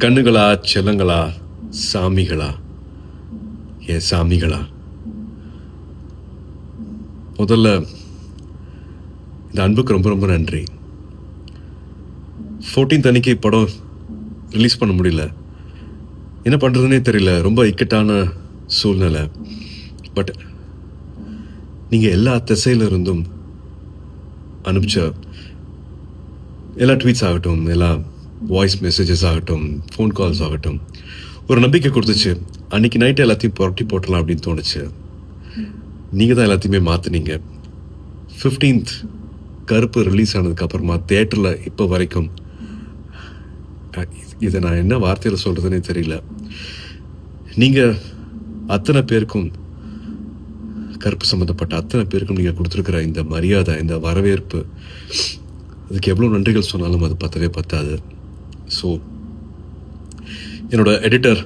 கண்ணுகளா, செல்லங்களா, சாமிகளா, என் சாமிகளா, முதல்ல இந்த அன்புக்கு ரொம்ப ரொம்ப நன்றி. 14th அன்னைக்கு படம் ரிலீஸ் பண்ண முடியல. என்ன பண்ணுறதுனே தெரியல. ரொம்ப இக்கட்டான சூழ்நிலை. பட் நீங்கள் எல்லா திசையில இருந்தும் அனுப்பிச்ச எல்லா ட்வீட்ஸ் ஆகட்டும், எல்லா வாய்ஸ் மெசேஜஸ் ஆகட்டும், ஃபோன் கால்ஸ் ஆகட்டும், ஒரு நம்பிக்கை கொடுத்துச்சு. அன்றைக்கி நைட்டு எல்லாத்தையும் புரட்டி போட்டலாம் அப்படின்னு தோணுச்சு. நீங்கள் தான் எல்லாத்தையுமே மாற்றினீங்க. 15th கருப்பு ரிலீஸ் ஆனதுக்கப்புறமா தேட்டரில் இப்போ வரைக்கும் இதை நான் என்ன வார்த்தையில் சொல்கிறதுனே தெரியல. நீங்கள் அத்தனை பேருக்கும், கருப்பு சம்மந்தப்பட்ட அத்தனை பேருக்கும் நீங்கள் கொடுத்துருக்குற இந்த மரியாதை, இந்த வரவேற்பு, அதுக்கு எவ்வளோ நன்றிகள் சொன்னாலும் அது பத்தவே பத்தாது. ஸோ என்னோட எடிட்டர்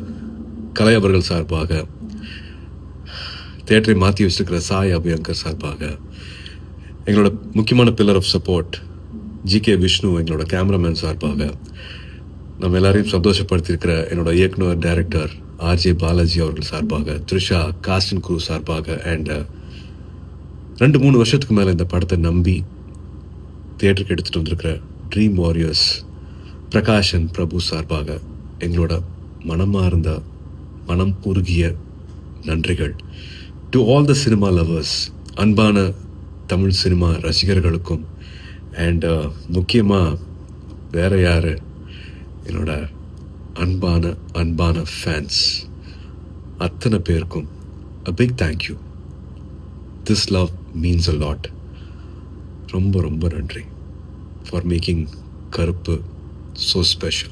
கலை அவர்கள் சார்பாக, தேட்டரை மாற்றி வச்சுருக்கிற சாய் அபியங்கர் சார்பாக, எங்களோட முக்கியமான pillar of support GK Vishnu, எங்களோட கேமராமேன் சார்பாக, நம்ம எல்லாரையும் சந்தோஷப்படுத்தியிருக்கிற என்னோட இயக்குனர் டைரக்டர் ஆர்ஜே பாலாஜி அவர்கள் சார்பாக, த்ரிஷா, காஸ்ட் அண்ட் க்ரூ சார்பாக, அண்ட் 2-3 வருஷத்துக்கு மேலே இந்த படத்தை நம்பி தியேட்டருக்கு எடுத்துகிட்டு வந்திருக்கிற ட்ரீம் வாரியர்ஸ் பிரகாஷன் பிரபு சார்பாக எங்களோட மனமார்ந்த, மனம் உருகிய நன்றிகள். To all the cinema lovers, அன்பான தமிழ் சினிமா ரசிகர்களுக்கும், அண்ட் முக்கியமாக வேறு யார், என்னோட அன்பான ஃபேன்ஸ் அத்தனை பேருக்கும் a big thank you. This love means a lot. ரொம்ப ரொம்ப நன்றி for making கருப்பு so special.